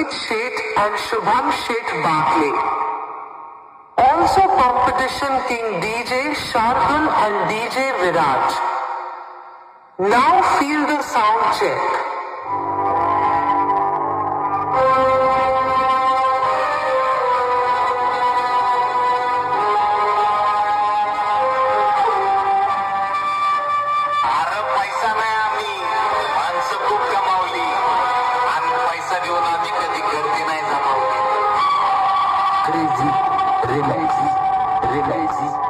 Ranjit Sheth and Shubham Sheth Barclay. Also competition king DJ Shardul and DJ Viraj. Now feel the sound check. पैसा नाही आम्ही माणसं खूप कमावली आणि पैसा देऊन आम्ही कधी गर्दी नाही जमावली. Crazy, relax, relax.